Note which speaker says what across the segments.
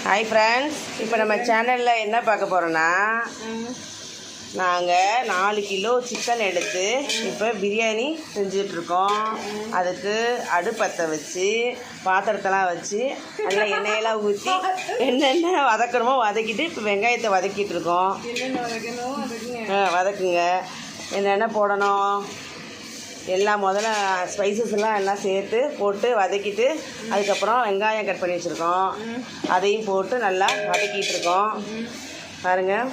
Speaker 1: Hi friends, இப்போ நம்ம சேனலில் என்ன பார்க்க போகிறோன்னா, நாங்கள் 4 கிலோ சிக்கன் எடுத்து இப்போ பிரியாணி செஞ்சிட்ருக்கோம். அதுக்கு அடுப்பத்தை வச்சு பாத்திரத்தெல்லாம் வச்சு நல்லா எண்ணெயெல்லாம் ஊற்றி என்னென்ன வதக்கணுமோ வதக்கிட்டு இப்போ வெங்காயத்தை வதக்கிட்டு இருக்கோம். வதக்குங்க. என்னென்ன போடணும் எல்லாம் முதல்ல ஸ்பைசஸ்லாம் எல்லாம் சேர்த்து போட்டு வதக்கிட்டு அதுக்கப்புறம் வெங்காயம் கட் பண்ணி வச்சுருக்கோம். அதையும் போட்டு நல்லா வதக்கிட்டு இருக்கோம். பாருங்கள்,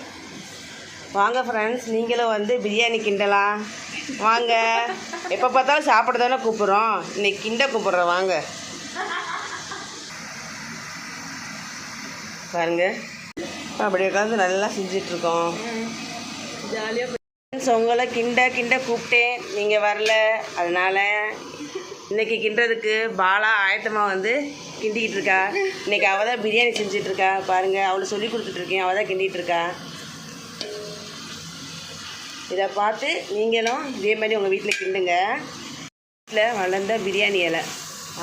Speaker 1: வாங்க ஃப்ரெண்ட்ஸ், நீங்களும் வந்து பிரியாணி கிண்டலாம் வாங்க. எப்போ பார்த்தாலும் சாப்பிட தானே கூப்பிட்றோம், இன்னைக்கு கிண்ட கூப்பிட்றோம் வாங்க. பாருங்க, அப்படி உட்காந்து நல்லா செஞ்சிட்ருக்கோம். ஜாலியாக உங்களை கிண்ட கூப்பிட்டேன், நீங்கள் வரல. அதனால் இன்றைக்கி கிண்டுறதுக்கு பாலா ஆயத்தமாக வந்து கிண்டிக்கிட்டு இருக்கா. இன்றைக்கி அவள் தான் பிரியாணி செஞ்சிட்ருக்கா. பாருங்கள், அவளுக்கு சொல்லி கொடுத்துட்ருக்கேன், அவள் தான் கிண்டிகிட்ருக்கா. இதை பார்த்து நீங்களும் இதே மாதிரி உங்கள் வீட்டில் கிண்டுங்க. வீட்டில் வளர்ந்த பிரியாணி இலை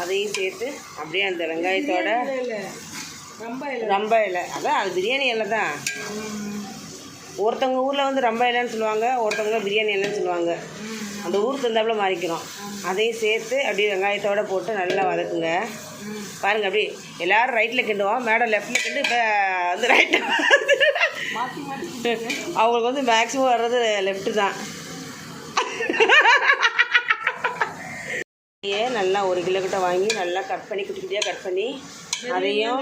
Speaker 1: அதையும் சேர்த்து அப்படியே அந்த வெங்காயத்தோட ரொம்ப இலை, அதான் அது பிரியாணி இலை தான். ஒருத்தவங்க ஊரில் வந்து ரொம்ப இலைன்னு சொல்லுவாங்க, ஒருத்தவங்க பிரியாணி இலைன்னு சொல்லுவாங்க. அந்த ஊருக்கு தந்தாப்புல மாறிக்கிறோம். அதையும் சேர்த்து அப்படியே வெங்காயத்தோடு போட்டு நல்லா வதக்குங்க. பாருங்கள், அப்படி எல்லோரும் ரைட்டில் கிண்டுவோம், மேடம் லெஃப்டில் கிண்டு. இப்போ வந்து ரைட்டு அவங்களுக்கு வந்து மேக்ஸிமம் வர்றது லெஃப்ட்டு தான். நல்லா 1 கிலோ கிட்ட வாங்கி நல்லா கட் பண்ணி குட்டி குட்டியாக கட் பண்ணி அதையும்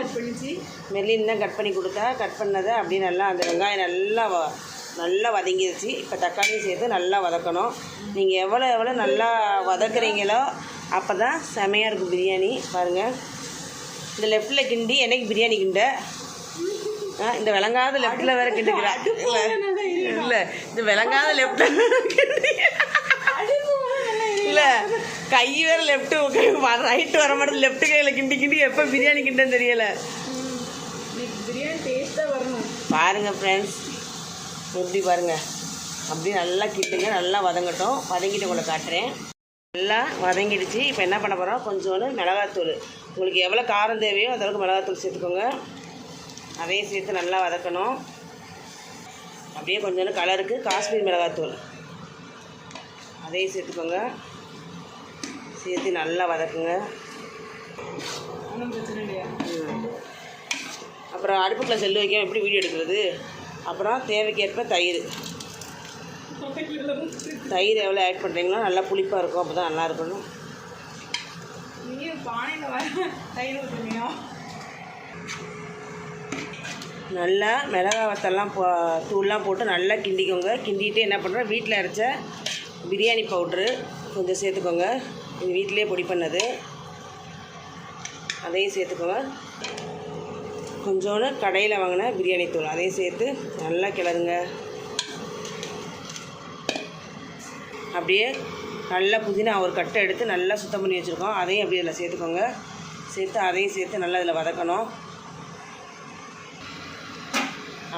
Speaker 1: மெல்லின்னு தான் கட் பண்ணி கொடுத்தா. கட் பண்ணதை அப்படியே நல்லா அந்த வெங்காயம் நல்லா வதங்கிடுச்சு. இப்போ தக்காளியும் சேர்த்து நல்லா வதக்கணும். நீங்கள் எவ்வளோ நல்லா வதக்குறீங்களோ அப்போ தான் செமையாக இருக்கும் பிரியாணி. பாருங்கள், இந்த லெஃப்டில் கிண்டி என்னைக்கு பிரியாணி கிண்ட இந்த விளங்காத லெஃப்டில் வேறு கிண்டுக்கிறேன். இல்லை, இந்த விளங்காத லெஃப்டில் இல்லை, கை வேறு லெஃப்ட்டு ரைட்டு வர மாட்டேது. லெஃப்ட்டு கையில் கிண்டி எப்போ பிரியாணி கிண்டன்னு தெரியலை. பிரியாணி டேஸ்ட்டாக வரணும். பாருங்கள் ஃப்ரெண்ட்ஸ், எப்படி பாருங்கள், அப்படி நல்லா கிட்டுங்க. நல்லா வதங்கட்டும். வதங்கிட்டு உங்களை காட்டுறேன். நல்லா வதங்கிடுச்சு. இப்போ என்ன பண்ண போகிறோம், கொஞ்சோண்டு மிளகாத்தூள், உங்களுக்கு எவ்வளோ காரம் தேவையோ அந்தளவுக்கு மிளகாத்தூள் சேர்த்துக்கோங்க. அதையும் சேர்த்து நல்லா வதக்கணும். அப்படியே கொஞ்சோண்டு கலருக்கு காஷ்மீர் மிளகாத்தூள் அதையும் சேர்த்துக்கோங்க. சேர்த்து நல்லா வதக்குங்க. அப்புறம் அடுப்புக்குள்ள செல்லு வைக்காம எப்படி வீடியோ எடுக்கிறது. அப்புறம் தேவைக்கேற்ப தயிர் எவ்வளோ ஆட் பண்ணுறீங்களோ நல்லா புளிப்பாக இருக்கும், அப்போ தான் நல்லா இருக்கணும். நல்லா மிளகாய் வத்தெல்லாம் தூள்லாம் போட்டு நல்லா கிண்டிக்கோங்க. கிண்டிகிட்டு என்ன பண்ணுறோம், வீட்டில் அரைச்ச பிரியாணி பவுட்ரு கொஞ்சம் சேர்த்துக்கோங்க. இது வீட்டிலே பொடி பண்ணது, அதையும் சேர்த்துக்கோங்க. கொஞ்சோண்டு கடையில் வாங்கின பிரியாணி தூள் அதையும் சேர்த்து நல்லா கிளறுங்க. அப்படியே நல்லா புதினா ஒரு கட்டை எடுத்து நல்லா சுத்தம் பண்ணி வச்சுருக்கோம், அதையும் அப்படியே இதில் சேர்த்துக்கோங்க. சேர்த்து அதையும் சேர்த்து நல்லா இதில் வதக்கணும்.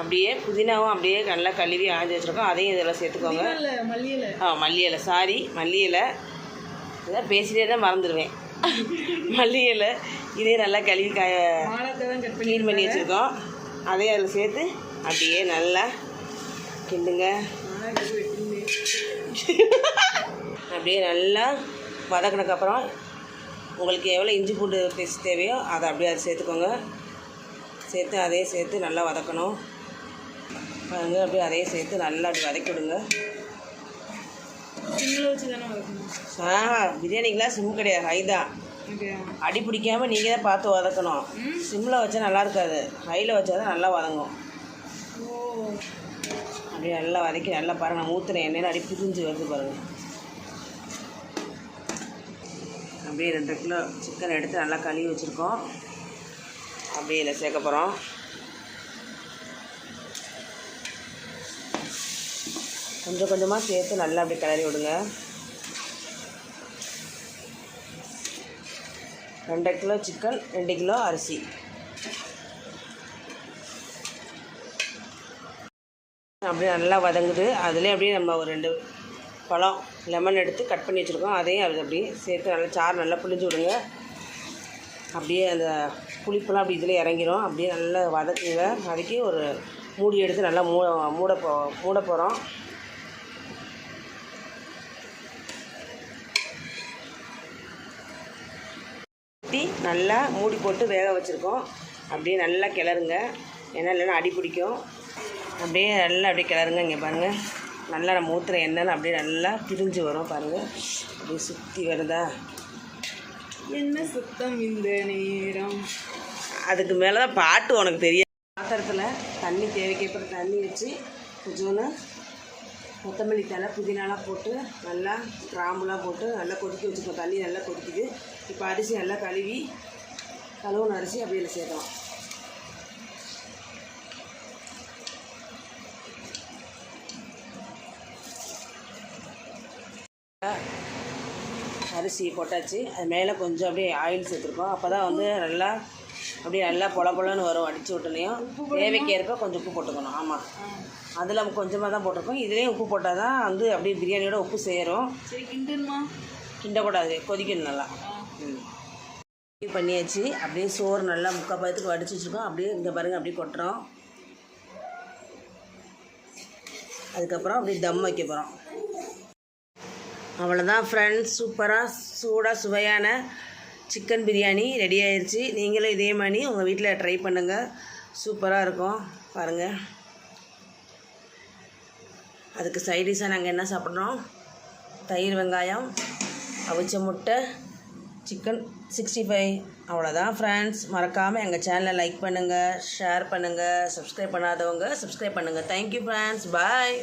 Speaker 1: அப்படியே புதினாவும் அப்படியே நல்லா கழுவி ஆஞ்சி வச்சுருக்கோம், அதையும் இதில் சேர்த்துக்கோங்க. மல்லி இலை, சாரி, மல்லி இலை. இதான் பேசிட்டே தான் மறந்துடுவேன். மல்லி இலை இதையும் நல்லா கழுவி க்ளீன் பண்ணி வச்சுருக்கோம், அதையும் அதில் சேர்த்து அப்படியே நல்லா கிண்டுங்க. அப்படியே நல்லா வதக்கினதுக்கப்புறம் உங்களுக்கு எவ்வளோ இஞ்சி பூண்டு பேஸ்ட் தேவையோ அதை அப்படியே அதை சேர்த்துக்கோங்க. சேர்த்து அதையும் சேர்த்து நல்லா வதக்கணும். பாருங்க, அப்படியே அதையும் சேர்த்து நல்லா அப்படி வதக்கி விடுங்க. பிரியாணிக்கெலாம் சிம் கிடையாது, ஹை தான். அடி பிடிக்காமல் நீங்கள் தான் பார்த்து வதக்கணும். சிம்மில் வச்சா நல்லா இருக்காது, ஹையில் வச்சா தான் நல்லா வதங்கும். அப்படியே நல்லா வதக்கி நல்லா பாருங்கள், நான் ஊற்றுன எண்ணெயில் அடி பிரிஞ்சு வருது பாருங்கள். அப்படியே 2 கிலோ சிக்கன் எடுத்து நல்லா கழுவி வச்சுருக்கோம், அப்படியே இதில் சேர்க்க போகிறோம். கொஞ்சம் கொஞ்சமாக சேர்த்து நல்லா அப்படியே கிளறி விடுங்க. 2 கிலோ சிக்கன், 2 கிலோ அரிசி. அப்படியே நல்லா வதங்குது. அதுலேயே அப்படியே நம்ம ஒரு 2 பழம் லெமன் எடுத்து கட் பண்ணி வச்சுருக்கோம், அதையும் அது அப்படியே சேர்த்து நல்லா சாறு நல்லா புளிஞ்சு விடுங்க. அப்படியே அந்த புளிப்பெல்லாம் அப்படி இதில் இறங்கிடும். அப்படியே நல்லா வதக்குங்க. வதக்கி ஒரு மூடி எடுத்து நல்லா மூட போகிறோம். நல்லா மூடி போட்டு வேக வச்சுருக்கோம். அப்படியே நல்லா கிளறுங்க, ஏன்னா இல்லைன்னா அடி பிடிக்கும். அப்படியே நல்லா அப்படியே கிளறுங்க. இங்கே பாருங்கள், நல்லா நம்ம ஊற்றுற எண்ணெய் அப்படியே நல்லா பிரிஞ்சு வரும் பாருங்கள். அப்படியே சுற்றி வருதா?
Speaker 2: என்ன சுத்தம் இந்த நேரம்.
Speaker 1: அதுக்கு மேலே தான் பாட்டு உனக்கு தெரியும். பாத்திரத்தில் தண்ணி தேவைக்கேற்ப தண்ணி வச்சு கொஞ்சோன்னு கொத்தமல்லி தழை புதினாலாம் போட்டு நல்லா கிராம்புலாம் போட்டு நல்லா கொதிக்க வச்சுருக்கோம். தண்ணி நல்லா கொதிக்குது. இப்போ அரிசி நல்லா கழுவுன அரிசி அப்படியே சேர்க்கலாம். அரிசி போட்டாச்சு. அது மேலே கொஞ்சம் அப்படியே ஆயில் சேர்த்துருக்கோம். அப்போ தான் வந்து நல்லா அப்படியே நல்லா பொலன்னு வரும். அடித்து விட்டுலையும் தேவைக்கேற்ப கொஞ்சம் உப்பு போட்டுக்கணும். ஆமாம், அதில் கொஞ்சமாக தான் போட்டிருக்கோம். இதுலேயும் உப்பு போட்டால் தான் வந்து அப்படியே பிரியாணியோட உப்பு சேரும்.
Speaker 2: சரி, கிண்டுமா?
Speaker 1: கிண்டக்கூடாது, கொதிக்கணும் நல்லா. பண்ணியாச்சு. அப்படியே சோறு நல்லா 3/4 பதத்துக்கு வடித்து வச்சுருக்கோம். அப்படியே இங்கே பாருங்கள், அப்படியே கொட்டுறோம். அதுக்கப்புறம் அப்படியே தம் வைக்க போகிறோம். அவ்வளோதான் ஃப்ரெண்ட்ஸ், சூப்பராக சூடாக சுவையான சிக்கன் பிரியாணி ரெடி ஆயிடுச்சு. நீங்களும் இதே மாதிரி உங்கள் வீட்டில் ட்ரை பண்ணுங்கள், சூப்பராக இருக்கும் பாருங்கள். அதுக்கு சைடிஷாக நாங்கள் என்ன சாப்பிட்றோம்? தயிர் வெங்காயம், அவிச்ச முட்டை, சிக்கன் 65. அவ்வளோதான் ஃப்ரெண்ட்ஸ். மறக்காமல் எங்கள் சேனலை லைக் பண்ணுங்கள், ஷேர் பண்ணுங்கள், சப்ஸ்கிரைப் பண்ணாதவங்க சப்ஸ்கிரைப் பண்ணுங்கள். தேங்க்யூ ஃப்ரெண்ட்ஸ், பாய்.